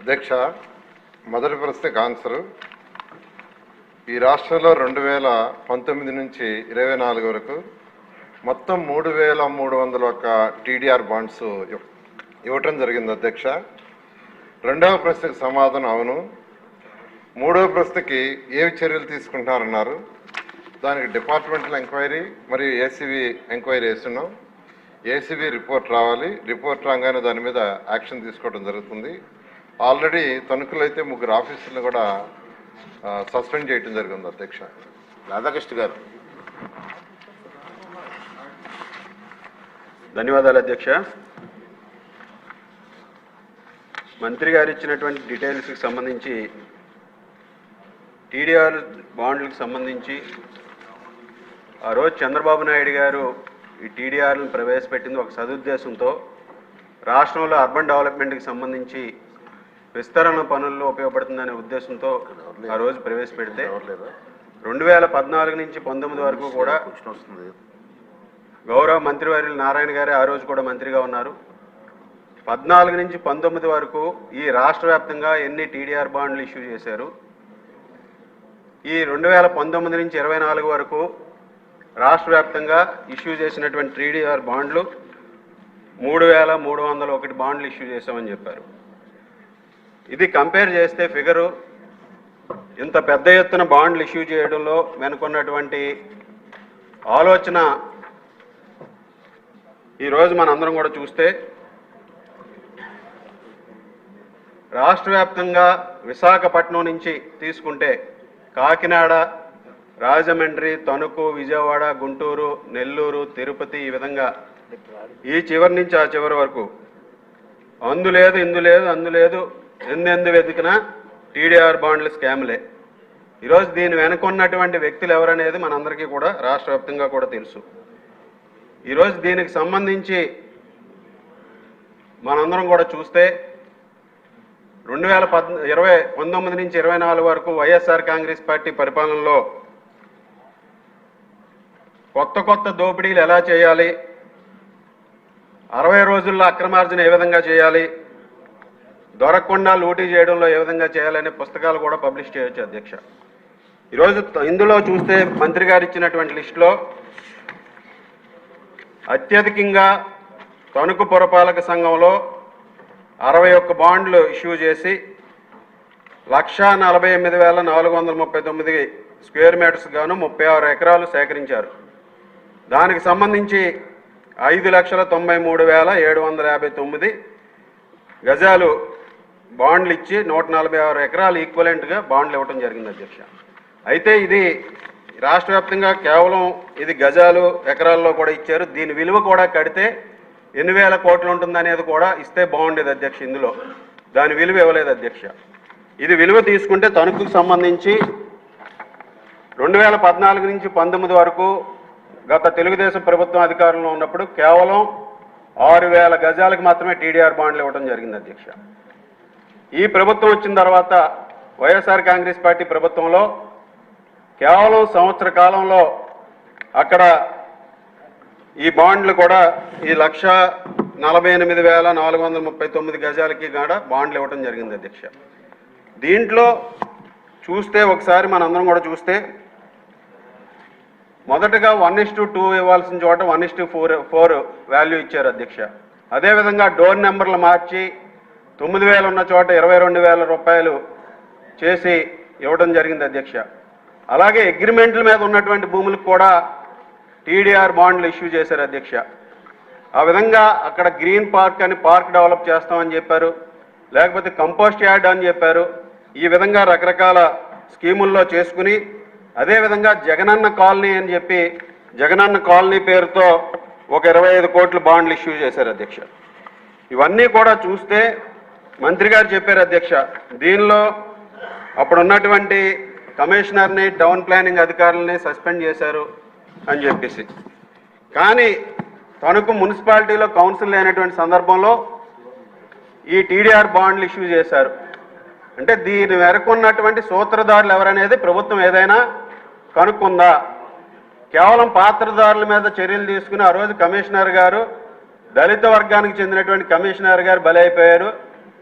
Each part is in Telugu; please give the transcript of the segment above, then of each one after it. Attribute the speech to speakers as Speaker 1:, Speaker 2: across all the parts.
Speaker 1: అధ్యక్ష, మొదటి ప్రశ్నకు ఆన్సరు. ఈ రాష్ట్రంలో 2019 నుంచి 24 వరకు మొత్తం 3301 టీడీఆర్ బాండ్స్ ఇవ్వటం జరిగింది అధ్యక్ష. రెండవ ప్రశ్నకు సమాధానం అవును. మూడవ ప్రశ్నకి ఏవి చర్యలు తీసుకుంటున్నారన్నారు. దానికి డిపార్ట్మెంటల్ ఎంక్వైరీ మరియు ఏసీబీ ఎంక్వైరీ వేస్తున్నాం. ఏసీబీ రిపోర్ట్ రావాలి. రిపోర్ట్ రాగానే దాని మీద యాక్షన్ తీసుకోవడం జరుగుతుంది. ఆల్రెడీ తణుకులో అయితే 3 ఆఫీసులను కూడా సస్పెండ్ చేయడం జరిగింది అధ్యక్ష.
Speaker 2: రాధాకృష్ణ గారు. ధన్యవాదాలు అధ్యక్ష. మంత్రి గారు ఇచ్చినటువంటి డీటెయిల్స్కి సంబంధించి టీడీఆర్ బాండ్లకు సంబంధించి ఆ రోజు చంద్రబాబు నాయుడు గారు ఈ టీడీఆర్లను ప్రవేశపెట్టింది ఒక సదుద్దేశంతో రాష్ట్రంలో అర్బన్ డెవలప్మెంట్కి సంబంధించి విస్తరణ పనుల్లో ఉపయోగపడుతుందనే ఉద్దేశంతో ఆ రోజు ప్రవేశపెడితే 2014 నుంచి 19 వరకు కూడా గౌరవ మంత్రివర్యులు నారాయణ గారే ఆ రోజు కూడా మంత్రిగా ఉన్నారు. 14 నుంచి 19 వరకు ఈ రాష్ట్ర వ్యాప్తంగా ఎన్ని టీడీఆర్ బాండ్లు ఇష్యూ చేశారు. ఈ 2019 నుంచి 24 వరకు రాష్ట్ర వ్యాప్తంగా ఇష్యూ చేసినటువంటి టీడీఆర్ బాండ్లు 3301 బాండ్లు ఇష్యూ చేశామని చెప్పారు. ఇది కంపేర్ చేస్తే ఫిగరు ఇంత పెద్ద ఎత్తున బాండ్లు ఇష్యూ చేయడంలో వెనుకున్నటువంటి ఆలోచన ఈరోజు మనందరం కూడా చూస్తే రాష్ట్ర వ్యాప్తంగా విశాఖపట్నం నుంచి తీసుకుంటే కాకినాడ, రాజమండ్రి, తణుకు, విజయవాడ, గుంటూరు, నెల్లూరు, తిరుపతి, ఈ విధంగా ఈ చివరి నుంచి ఆ చివరి వరకు అందులేదు ఇందులేదు అందులేదు ఎందెందు వెతికినా టీడీఆర్ బాండ్ల స్కామ్లే. ఈరోజు దీని వెనుకున్నటువంటి వ్యక్తులు ఎవరనేది మనందరికీ కూడా రాష్ట్ర వ్యాప్తంగా కూడా తెలుసు. ఈరోజు దీనికి సంబంధించి మనందరం కూడా చూస్తే 2019 నుంచి 24 వరకు వైఎస్ఆర్ కాంగ్రెస్ పార్టీ పరిపాలనలో కొత్త దోపిడీలు ఎలా చేయాలి, 60 రోజుల్లో అక్రమార్జన ఏ విధంగా చేయాలి, దొరకకుండా లూటీ చేయడంలో ఏ విధంగా చేయాలనే పుస్తకాలు కూడా పబ్లిష్ చేయొచ్చు అధ్యక్ష. ఈరోజు ఇందులో చూస్తే మంత్రి గారు ఇచ్చినటువంటి లిస్టులో అత్యధికంగా తణుకు పురపాలక సంఘంలో 61 బాండ్లు ఇష్యూ చేసి 1,48,439 స్క్వేర్ మీటర్స్ గాను 36 ఎకరాలు సేకరించారు. దానికి సంబంధించి 5,93,759 గజాలు బాండ్లు ఇచ్చి 146 ఎకరాలు ఈక్వలెంట్గా బాండ్లు ఇవ్వడం జరిగింది అధ్యక్ష. అయితే ఇది రాష్ట్ర వ్యాప్తంగా కేవలం ఇది గజాలు ఎకరాల్లో కూడా ఇచ్చారు. దీని విలువ కూడా కడితే ఎన్ని వేల కోట్లు ఉంటుందనేది కూడా ఇస్తే బాగుండేది అధ్యక్ష. ఇందులో దాని విలువ ఇవ్వలేదు అధ్యక్ష. ఇది విలువ తీసుకుంటే తణుకుకు సంబంధించి 2014 నుంచి 19 వరకు గత తెలుగుదేశం ప్రభుత్వం అధికారంలో ఉన్నప్పుడు కేవలం 6,000 గజాలకు మాత్రమే టీడీఆర్ బాండ్లు ఇవ్వడం జరిగింది అధ్యక్ష. ఈ ప్రభుత్వం వచ్చిన తర్వాత వైఎస్ఆర్ కాంగ్రెస్ పార్టీ ప్రభుత్వంలో కేవలం సంవత్సర కాలంలో అక్కడ ఈ బాండ్లు కూడా ఈ 1,48,439 గజాలకి కూడా బాండ్లు ఇవ్వడం జరిగింది అధ్యక్ష. దీంట్లో చూస్తే ఒకసారి మనందరం కూడా చూస్తే మొదటగా 1:2 ఇవ్వాల్సిన చోట 1:4 వాల్యూ ఇచ్చారు అధ్యక్ష. అదేవిధంగా డోర్ నెంబర్లు మార్చి 9,000 ఉన్న చోట 22,000 రూపాయలు చేసి ఇవ్వడం జరిగింది అధ్యక్ష. అలాగే అగ్రిమెంట్ల మీద ఉన్నటువంటి భూములకు కూడా టీడీఆర్ బాండ్లు ఇష్యూ చేశారు అధ్యక్ష. ఆ విధంగా అక్కడ గ్రీన్ పార్క్ అని పార్క్ డెవలప్ చేస్తామని చెప్పారు, లేకపోతే కంపోస్ట్ యార్డ్ అని చెప్పారు. ఈ విధంగా రకరకాల స్కీముల్లో చేసుకుని అదేవిధంగా జగనన్న కాలనీ అని చెప్పి జగనన్న కాలనీ పేరుతో ఒక 25 కోట్ల బాండ్లు ఇష్యూ చేశారు అధ్యక్ష. ఇవన్నీ కూడా చూస్తే మంత్రి గారు చెప్పారు అధ్యక్ష, దీనిలో అప్పుడు ఉన్నటువంటి కమిషనర్ని, టౌన్ ప్లానింగ్ అధికారులని సస్పెండ్ చేశారు అని చెప్పేసి. కానీ తణుకు మున్సిపాలిటీలో కౌన్సిల్ లేనటువంటి సందర్భంలో ఈ టీడీఆర్ బాండ్లు ఇష్యూ చేశారు. అంటే దీని మేరకు ఉన్నటువంటి సూత్రధారులు ఎవరనేది ప్రభుత్వం ఏదైనా కనుక్కుందా? కేవలం పాత్రదారుల మీద చర్యలు తీసుకుని ఆ రోజు కమిషనర్ గారు దళిత వర్గానికి చెందినటువంటి కమిషనర్ గారు బలైపోయారు.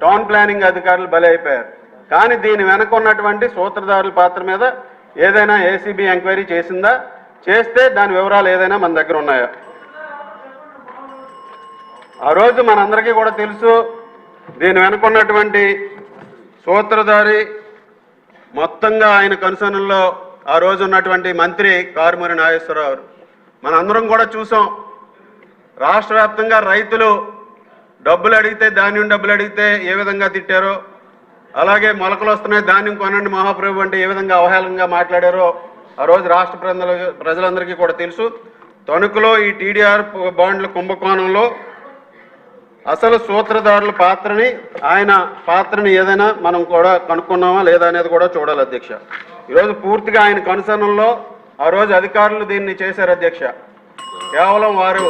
Speaker 2: టౌన్ ప్లానింగ్ అధికారులు బలి అయిపోయారు. కానీ దీని వెనక ఉన్నటువంటి సూత్రధారుల పాత్ర మీద ఏదైనా ఏసీబీ ఎంక్వైరీ చేసిందా? చేస్తే దాని వివరాలు ఏదైనా మన దగ్గర ఉన్నాయా? ఆ రోజు మనందరికీ కూడా తెలుసు, దీని వెనక ఉన్నటువంటి సూత్రధారి మొత్తంగా ఆయన కన్సర్న్లో ఆ రోజు ఉన్నటువంటి మంత్రి కారుమూరి నాగేశ్వరరావు. మనందరం కూడా చూసాం, రాష్ట్ర వ్యాప్తంగా రైతులు డబ్బులు అడిగితే, ధాన్యం డబ్బులు అడిగితే ఏ విధంగా తిట్టారో, అలాగే మొలకలు వస్తున్నాయి ధాన్యం కొనండి మహాప్రభు అంటే ఏ విధంగా అవహేళనగా మాట్లాడారో ఆ రోజు రాష్ట్ర ప్రజలందరికీ కూడా తెలుసు. తణుకులో ఈ టీడీఆర్ బాండ్ల కుంభకోణంలో అసలు సూత్రధారుల పాత్రని, ఆయన పాత్రని ఏదైనా మనం కూడా కనుక్కున్నామా లేదా అనేది కూడా చూడాలి అధ్యక్ష. ఈరోజు పూర్తిగా ఆయన కన్సర్న్లో ఆ రోజు అధికారులు దీన్ని చేశారు అధ్యక్ష. కేవలం వారు